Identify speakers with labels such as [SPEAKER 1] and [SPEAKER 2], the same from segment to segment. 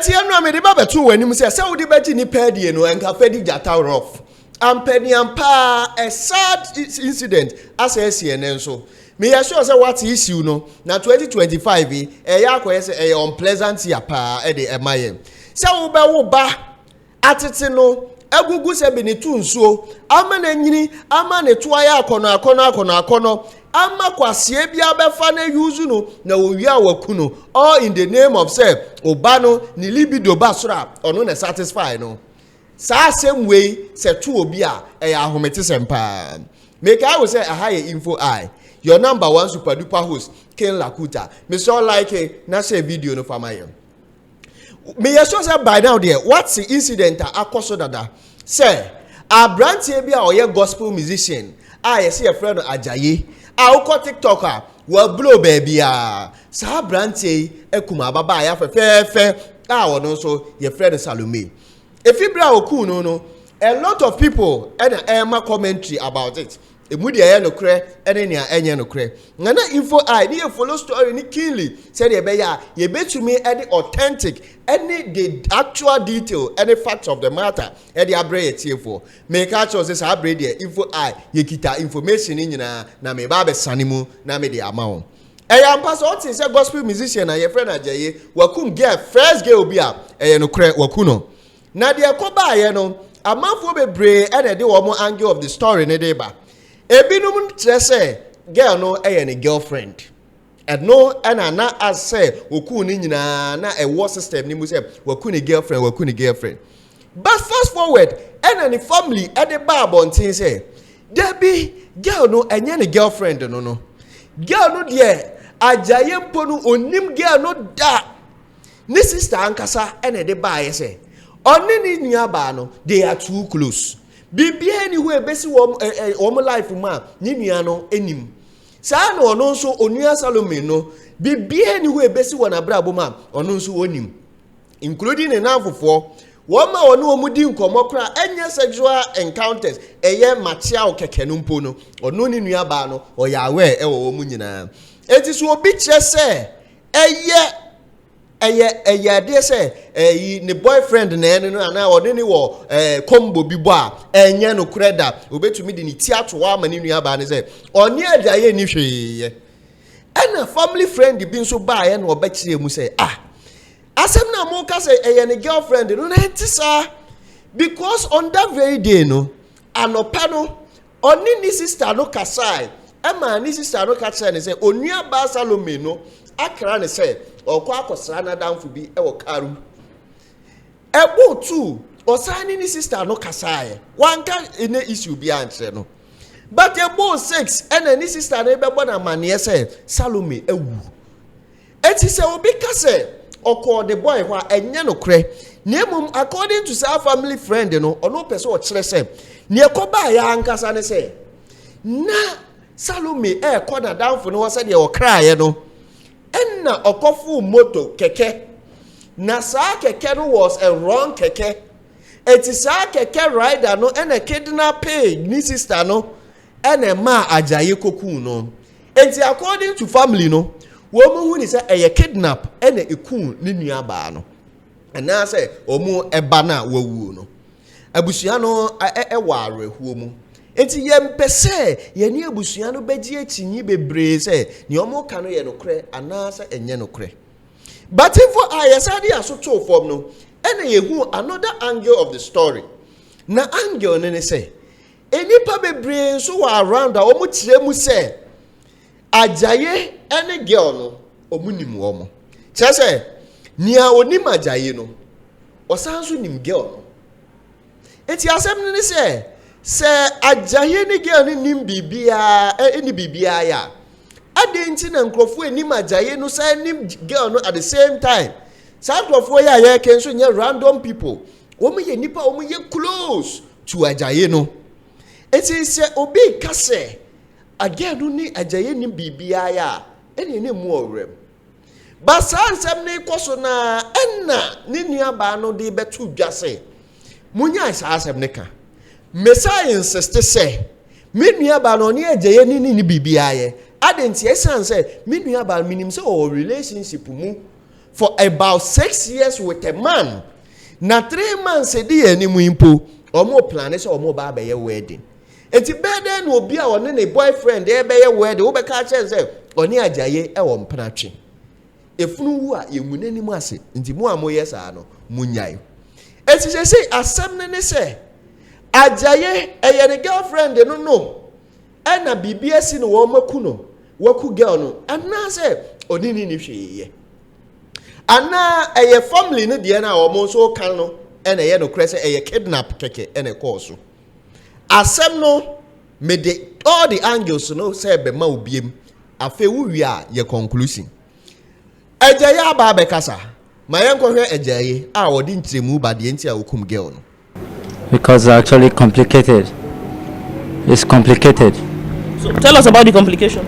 [SPEAKER 1] Etienne no me de ba beto wani say say wo de beji ni pedi no enka fedi jata rough. Ampeni ampa a sad incident as a CNN so. Me assure say what issue no na 2025 ya akoye say unpleasant ya pa e de emaye. Say wo ba atete no egugu se bi ni tunsuo ama na nyini ama ne toaya akono ama kwasie bia befa na use no na owia waku no all in the name of say oba no ni libido basura ono na satisfy no sa same way say to obi a ahomete sempa make I will say a higher info your number one super duper host Ken Lakuta me so like na say video no for my me yes say by now there what's the incident akoso dada say a branch bia oye gospel musician yes your friend Ajayi uko TikToker will blow baby sa branch ekuma baba ya fe wono so your friend Salome if ibra oku no a lot of people and my commentary about it emudi aye no kre ene nia enye no kre na info ni follow story ni keenly said e be ya ye betumi any authentic any the actual detail any facts of the matter e dey abre etie for make catch us say abre there info ye kita information ni nyina na me ba be sanemu na me dey amount am pass what say gospel musician na your friend Ajayi wakum get first girl obi a no kre wakuno na de koba ye no amanfo bebre e dey wo mo angle of the story ne dey ba ebinum say girl no ne girlfriend and no na as say oku ni nyina na e war system ni mu say waku ni girlfriend but fast forward any family e dey ba abontin say there be girl no enye ne girlfriend no girl no there Ajayi mpo no onim girl no da ni sister ankasa ene dey ba ye say oni ni nua ba no they are too close bibia anywhere besi wo life ma ni nua no enim sa na ono nso onua Salome no bibia anywhere besi wo na brabo ma ono nso onim including ne nanfofo wo ma ono omudi nkomo kra enye sexual encounters eye matia okeke no mpo no ono ni nua ba no oyawe wo mu nyina eti so obi kire se eye dey say ne boyfriend na ene no na ode ni wo combo bi bo a enye no kreda obetumi di ni tiato wa ma ni nua ba ne say oni Ajayi ni hweye ena family friend bi nso ba ye na obekire mu say asem na mo ka say eye ne girlfriend no na ntisa because on that very day no anopa no oni ni sister no kasai ema ni sister no ka kire ne say onua ba Salome no akra ne say okwa akosra na danfo bi e wo karu ebo tu osani ni sister no kasaye wanka ene issue bi antre no but ebo 6 ene ni sister na bebo na mane say Salome ewu eti se obi kase okọ the boy kwa enye no kre nemum according to sa family friend no ono pese o kire se ne ekoba ya ankasa ne say na Salome kọ na danfo no wo se de wo kraye no enna okofu moto keke na sa keke no was a wrong keke eti sa keke rider no ena kidnap ni sister no ena ma Ajayi koku no enti according to family no wo mu hu ni say eye kidnap ena eku ni nua ba no ena say omu eba na wawu no abusua no ware huo mu enti yempese ye ni abusua no beji etinyi bebre se ni omo ka no ye no kre anasa enye no kre but for ayesade asoto form no ene yehu another angle of the story na angle ne say enipa bebre so wa around a omo kire mu se Ajayi ene girl no omunim omo kire se nia onim Ajayi no osanso nim girl no enti asem ne say se Ajayi ni girl ni nim bibia eni bibia ya adenti na nkrofo eni Ajayi no say nim girl no at the same time sa nkrofo ya ye kenso nye random people omo ye nipa omo ye close to Ajayi no eti se obi kase again no ni Ajayi nim bibia ya eni ne mu orem basa nsem ne koso na enna ni nua ba no de betu dwase munya isa asem ne ka Messiah insist say me nua ba no ne Ajayi ni bibia ye adenti esan say me nua ba minim say o relationship mu for about 6 years with a man. Na 3 months edi enimu impo omo plan say omo ba be wedding. Enti beden obi a one ne boyfriend e be wedding wo be ka che say oni ajaye e wo mpratwe. Efunu wu a yemune ni mu ase nti mu amoye sa no munyai. Enti say asem ne say ajaye eye ne girlfriend no e na bibia si no wo maku no waku girl no ana say oni ni hweye. Ana eye family no de na omo so kan no e na ye no kre say eye kidnap keke e na call so asem no me de all the angles no say be ma obiem afa wu wi a ye conclusion ejaye aba be kasa ma ye nkohwe ejaye a wodi ntiremu ba de ntia okum girl no
[SPEAKER 2] because it's actually complicated. It's complicated.
[SPEAKER 3] So tell us about the complication.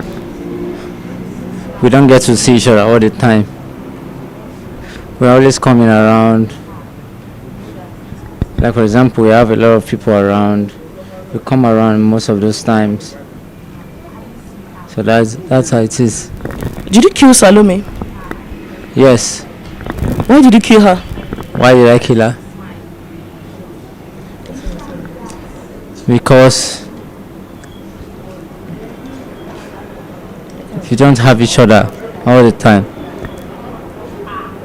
[SPEAKER 2] We don't get to see each other all the time. We're always coming around. Like for example, we have a lot of people around. We come around most of those times. So that's how it is.
[SPEAKER 3] Did you kill Salome?
[SPEAKER 2] Yes.
[SPEAKER 3] Why did you kill her?
[SPEAKER 2] Why did I kill her? Because you don't have each other all the time.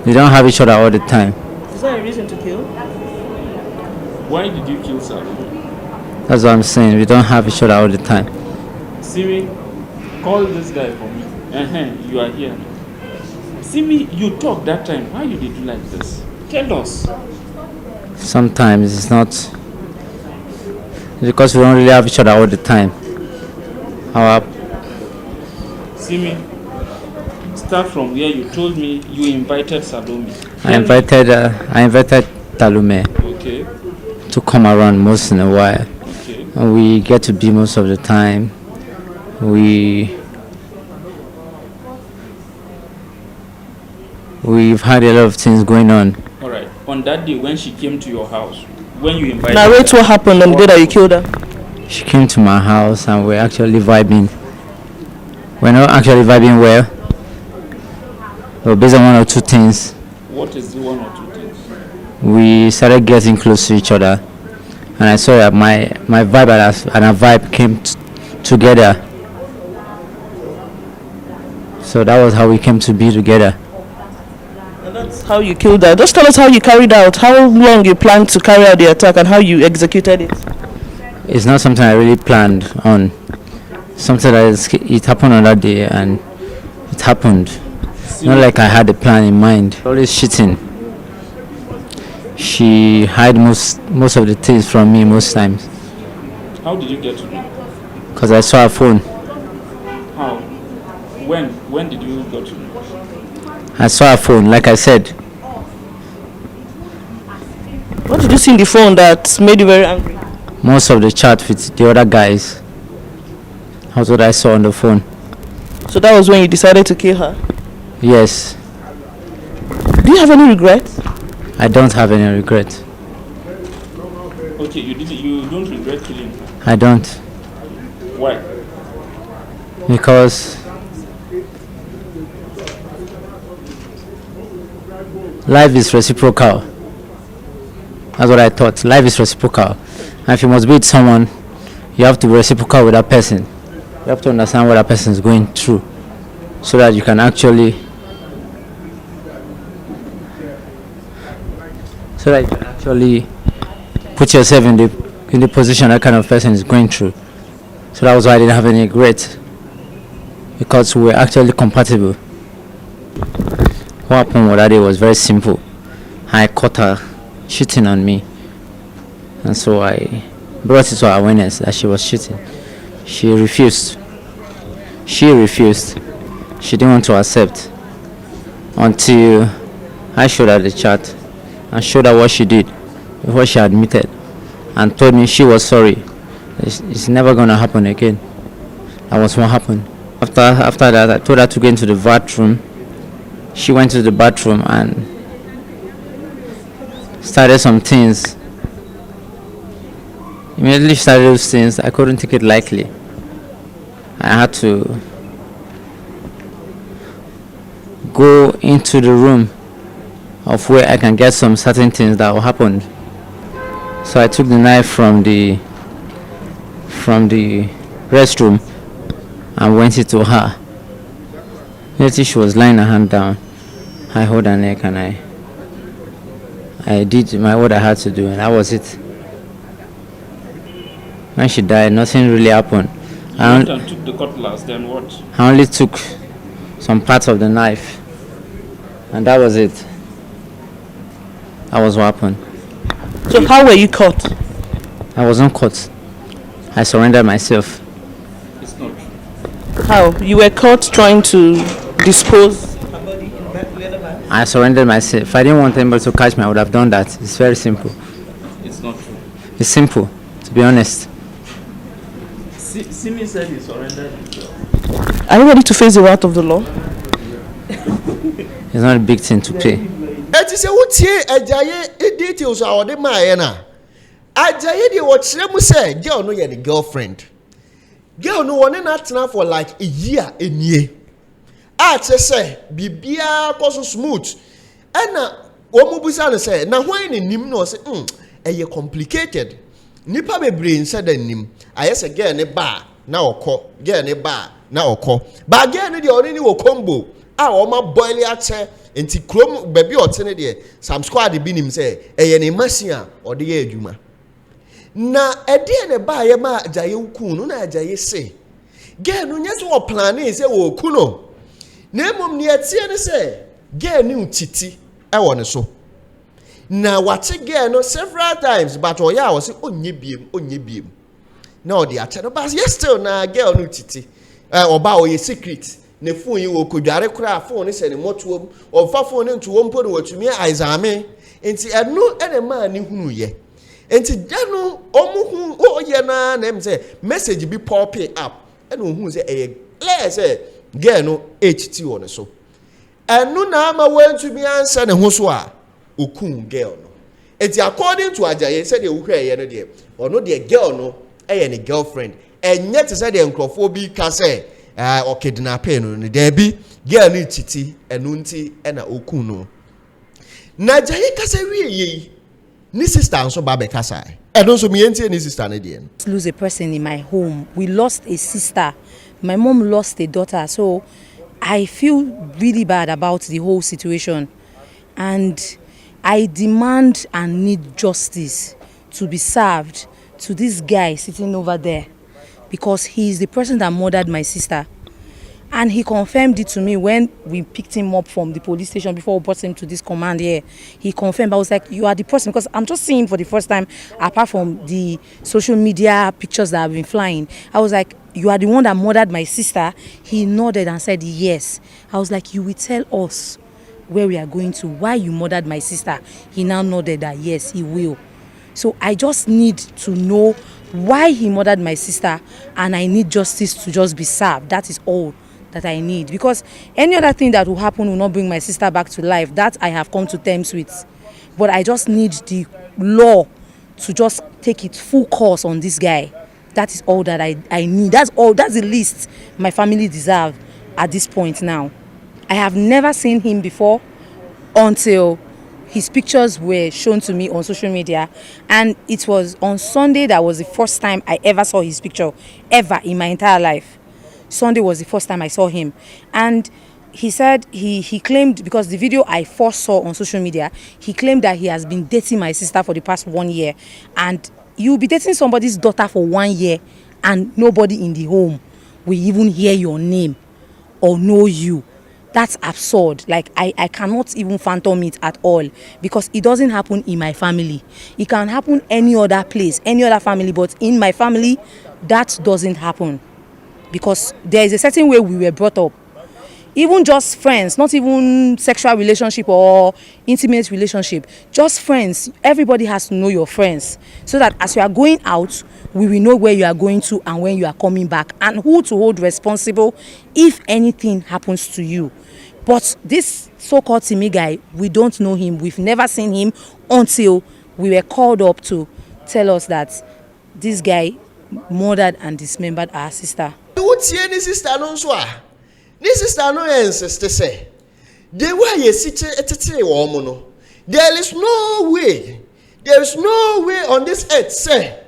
[SPEAKER 2] You don't have each other all the time.
[SPEAKER 3] Is that a reason to kill?
[SPEAKER 4] Why did you kill Salome?
[SPEAKER 2] That's what I'm saying. We don't have each other all the time.
[SPEAKER 4] Simi, call this guy for me. You are here. Simi, you talked that time. Why you did you like this? Tell us.
[SPEAKER 2] Sometimes it's not because we don't really have each other all the time. Our
[SPEAKER 4] Simi, start from where you told me you invited Salome.
[SPEAKER 2] I invited Talume
[SPEAKER 4] Okay.
[SPEAKER 2] to come around most in a while.
[SPEAKER 4] Okay.
[SPEAKER 2] And we get to be most of the time. We've had a lot of things going on.
[SPEAKER 4] All right. On that day when she came to your house, when you invited
[SPEAKER 3] Narrate what happened on the day that you killed her.
[SPEAKER 2] She came to my house and we're actually vibing. We're not actually vibing well. But based on one or two things,
[SPEAKER 4] What is the one or two things?
[SPEAKER 2] we started getting close to each other. And I saw that my vibe and her vibe came together. So that was how we came to be together.
[SPEAKER 3] And that's how you killed her. Just tell us how you carried out, how long you planned to carry out the attack and how you executed it.
[SPEAKER 2] It's not something I really planned on. Something that it happened on that day and it happened. Not like I had a plan in mind. Always cheating. She hid most of the things from me most times.
[SPEAKER 4] How did you get to know?
[SPEAKER 2] Because I saw her phone.
[SPEAKER 4] How? When did you get to know?
[SPEAKER 2] I saw her phone, like I said.
[SPEAKER 3] What did you see in the phone that made you very angry?
[SPEAKER 2] Most of the chat with the other guys. That's what I saw on the phone.
[SPEAKER 3] So that was when you decided to kill her.
[SPEAKER 2] Yes.
[SPEAKER 3] Do you have any regrets?
[SPEAKER 2] I don't have any regret.
[SPEAKER 4] Okay, you don't regret killing her.
[SPEAKER 2] I don't.
[SPEAKER 4] Why?
[SPEAKER 2] Because life is reciprocal. That's what I thought. Life is reciprocal. And if you must be with someone, you have to be reciprocal with that person. You have to understand what that person is going through so that you can actually put yourself in the position that kind of person is going through. So that was why I didn't have any regret, because we were actually compatible. What happened that day was very simple. I caught her cheating on me, and so I brought it to her awareness that she was cheating. She refused. She didn't want to accept until I showed her the chat and showed her what she did before she admitted and told me she was sorry. It's never gonna happen again. That was what happened. After that, I told her to go into the bathroom. She went to the bathroom and started some things. Immediately she started those things, I couldn't take it lightly. I had to go into the room of where I can get some certain things that will happen. So I took the knife from the restroom and went it to her. Immediately she was lying her hand down. I held her neck and I did what I had to do, and that was it. When she died, nothing really happened.
[SPEAKER 4] You took the cutlass, then what?
[SPEAKER 2] I only took some parts of the knife, and that was it. That was what happened.
[SPEAKER 3] So how were you caught?
[SPEAKER 2] I wasn't caught. I surrendered myself.
[SPEAKER 4] It's not true.
[SPEAKER 3] How? You were caught trying to dispose.
[SPEAKER 2] I surrendered myself. If I didn't want anybody to catch me, I would have done that. It's very simple.
[SPEAKER 4] It's not true.
[SPEAKER 2] It's simple, to be honest.
[SPEAKER 4] Simi said he surrendered himself.
[SPEAKER 3] Are you ready to face the wrath of the law?
[SPEAKER 2] It's not a big thing to pay.
[SPEAKER 1] It is a wotie ajaye details are the mayena. Ajaye de what Shremu said, girl no the girlfriend. Girl no one not now for like a year and year. I say, Bibia goes smooth. And Omubusan say, now why in him no say, a complicated. Nipa be brain said him. I say again a bar, now call, again a bar, now call. But again, the only combo. Ah, my boily at say, and ti chrome baby or tenede, some squad be him say, a any Muscian or the Ejuma. Na a dear a bar, a ma jayu kuno, na jaye say. Get no yes or plan is a kuno. Nemum near Tiana say, get new titi, I want so. Now what's again no several times, but oh yeah, was only beam. No, the attendant, but yes, still na girl new titi. Or bow your secret. Ne phone you could direct craft phone is any more to him, or far phone into one put what to me eyes are me. And see, I know any man who ye. And see, Dano, oh, yeah, na, name say, message be popping up. And who say, a let's say, get no HT on so. And no nama went to be answered and who's what? Okun girl no. It's according to Ajaye said the Ukraine dear, or no dear girl no, any girlfriend. And yet said the uncrophobic can say, or kidnapping no, there be girl need titi and nunti and a okuno. Najaye kase ye ni sister and so babe kasai. And also me enti ni sister again.
[SPEAKER 5] Lose a person in my home. We lost a sister. My mom lost a daughter. So I feel really bad about the whole situation. And I demand and need justice to be served to this guy sitting over there, because he is the person that murdered my sister. And he confirmed it to me when we picked him up from the police station before we brought him to this command here. He confirmed. I was like, you are the person, because I'm just seeing him for the first time, apart from the social media pictures that have been flying. I was like, you are the one that murdered my sister? He nodded and said, yes. I was like, you will tell us where we are going to, why you murdered my sister. He now nodded that, yes, he will. So I just need to know why he murdered my sister, and I need justice to just be served. That is all that I need, because any other thing that will happen will not bring my sister back to life. That I have come to terms with. But I just need the law to just take its full course on this guy. That is all that I need. That's all. That's the least my family deserve at this point now. I have never seen him before until his pictures were shown to me on social media, and it was on Sunday that was the first time I ever saw his picture, ever in my entire life. Sunday was the first time I saw him. And he said he claimed, because the video I first saw on social media, he claimed that he has been dating my sister for the past 1 year. And you'll be dating somebody's daughter for 1 year and nobody in the home will even hear your name or know you. That's absurd. Like, I cannot even fathom it at all, because it doesn't happen in my family. It can happen any other place, any other family, but in my family, that doesn't happen. Because there is a certain way we were brought up. Even just friends, not even sexual relationship or intimate relationship, just friends. Everybody has to know your friends, so that as you are going out, we will know where you are going to and when you are coming back, and who to hold responsible if anything happens to you. But this so-called Timi guy, we don't know him. We've never seen him until we were called up to tell us that this guy murdered and dismembered our sister.
[SPEAKER 1] What's any sister no so? This sister no insist say. The way you sit at a woman no. There is no way on this earth say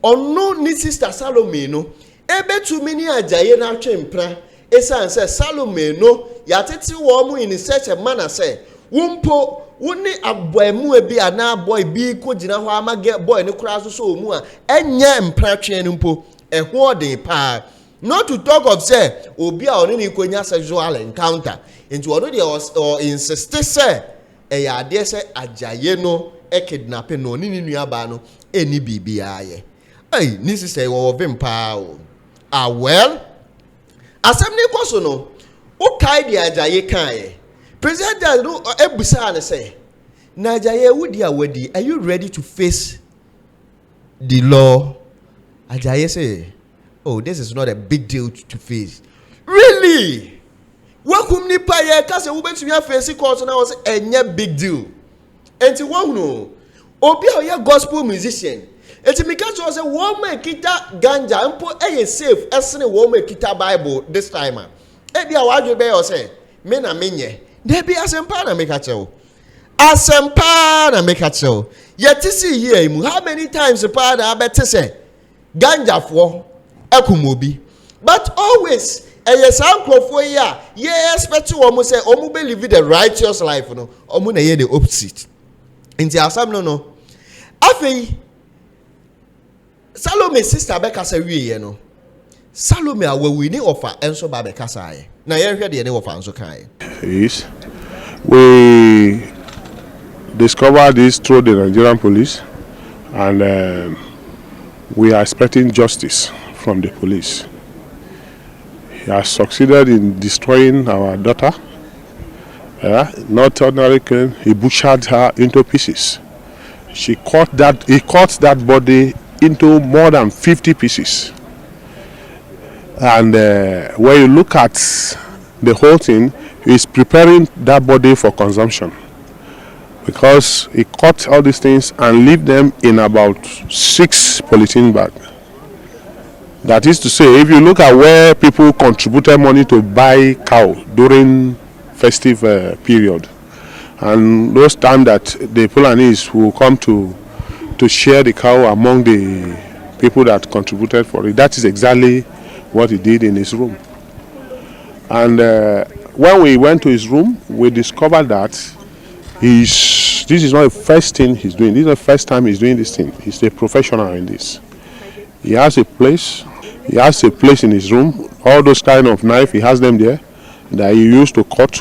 [SPEAKER 1] no ni sister Salome no ebe too many ajaye na twempra esan say Salome no yatete wo mu in such a manner say wumpo woni aboamu bi ana boy bi ko gina ho amage boy ne kura so mu a enye mpra twen no mpo eho odin pa. Not to talk of say obi a oni ni konya sexual encounter into ono dey or insist say eya ade say ajaye no kidnapping no ni nuaba no eni bibia ye. Hey, this is say wo vimpa o. Ah well, asem ni kwaso no o kai di ajaye kan ye. President no ebusa na say na ajaye wudi awadi, are you ready to face the law? Ajaye say, oh, this is not a big deal to face. Really? Wakum ni pa ye ka se wo betumi afase court na was enye big deal. Enti wo no obi a ye gospel musician. Enti me ka so say wo ma kita ganja mpo eye safe esene wo ma kita Bible this time. E bia wadwe be yo say me na menye. There be asempa na make a chew. Asempa na make a chew. Yet to see here, how many times the father I better say ganja for ekumobi. But always, and yes, uncle for ya, yes, but you almost say, Omu believe the righteous life, no, Omu na ye the opposite. In the asam no. Afi Salome sister Becca say we no. Salome awe we ni offer enso ba Becca say. Na ye hwe de ne offer enso kan.
[SPEAKER 6] Yes. We discovered this through the Nigerian police, and we are expecting justice from the police. He has succeeded in destroying our daughter. Not ordinary killing, he butchered her into pieces. He cut that body into more than 50 pieces. And when you look at the whole thing, is preparing that body for consumption, because he cut all these things and leave them in about 6 polythene bags. That is to say, if you look at where people contributed money to buy cow during festive period, and those times that the Fulanis will come to share the cow among the people that contributed for it, that is exactly what he did in his room. And when we went to his room, we discovered that this is not the first thing he's doing. This is not the first time he's doing this thing. He's a professional in this. He has a place. He has a place in his room. All those kind of knife, he has them there that he used to cut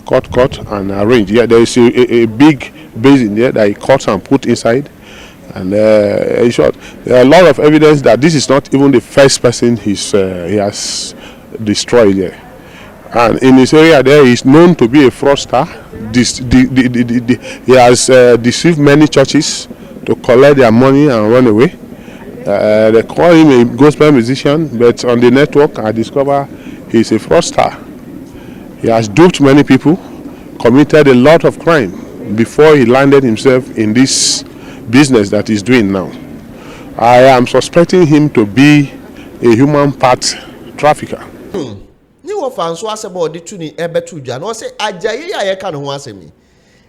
[SPEAKER 6] and arrange. Yeah, there is a big basin there that he cuts and put inside. And in short, there are a lot of evidence that this is not even the first person he has destroyed there. And in his area there, he is known to be a fraudster. He has deceived many churches to collect their money and run away. They call him a gospel musician, but on the network I discover he's a fraudster. He has duped many people, committed a lot of crime before he landed himself in this business that he's doing now. I am suspecting him to be a human part trafficker.
[SPEAKER 1] Ni wo fanso asebo de tu ni ebetu dwa no say ajaye ya ye ka no ho asemi.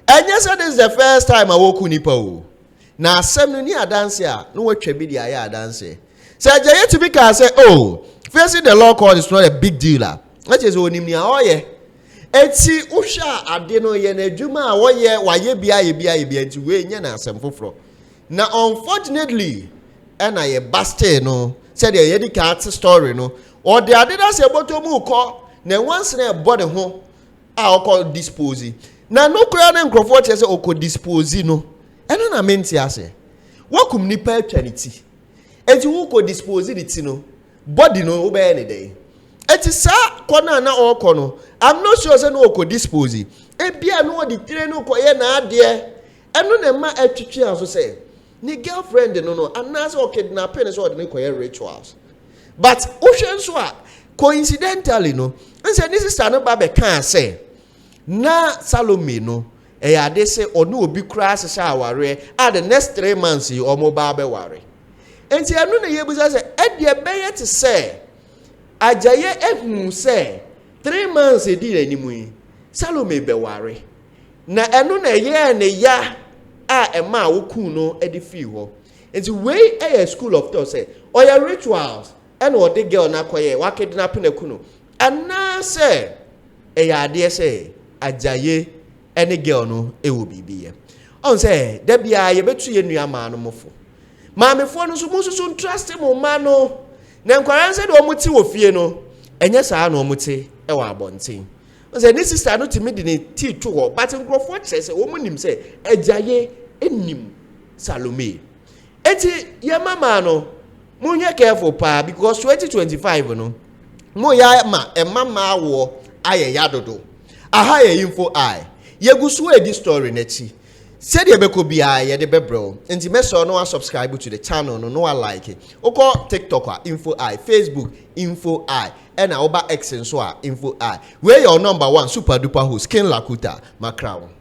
[SPEAKER 1] Enye say this is the first time I woku nipa o. Na asem no ni adanse a no watwa bi dia ya adanse. Say ajaye to be can say oh, facing the law court is not a big deal. That is onim ni a oye. Eti usha ade no ye na adwuma a woye waye bia enti we nya na asem foforo. Na unfortunately na ye bastard no said ye di ka story no or the adida se botomu ko na once na body ho a o dispose na no kura na nkrofo che se o ko dispose no eno na menti ase wakum nipa atwaniti enti wo ko dispose the ti no body no wo be any day enti sa kona na o ko no I'm not sure say no o ko dispose e bia no di tire no ko ye na ade eno na ma atwitwi aso say ni girlfriend no anase o kidnapping so de ko ye rituals. But Ocean Swa coincidentally no, and said this is an babe can say na Salome no they say or no be crash shaware at the next 3 months you or mobile worry. And see I know the yebuza say at the bay to say Ajaye ehun say 3 months e di animu Salome be worry. Na enu na ye na ya ema woku no e de fi ho enti we a school of thought say oya rituals and what the girl na koye wa kidnap na kuno ana say e ya ade say ajaye any girl no e wo bibiye on say da bia ye betu ye nua ma no mofo maamefo no so mususu trust mo ma no na nkwara say do omuti wo fie no enye saa no omuti e wa abonten on say this sister no timi de ne ti to ho but nkrofo kire say wo munim say ajaye enim Salome eti ye mama no munye careful pa because 2025 no mo ya ma e mama wo aye yadodo aha ye info I ye gusu e di story na chi said ye beko bia ye de bebro enti meso no subscribe to the channel no like it oko TikTok info I Facebook info I and oba X so info I where your number one super duper host King Lakuta Macrown.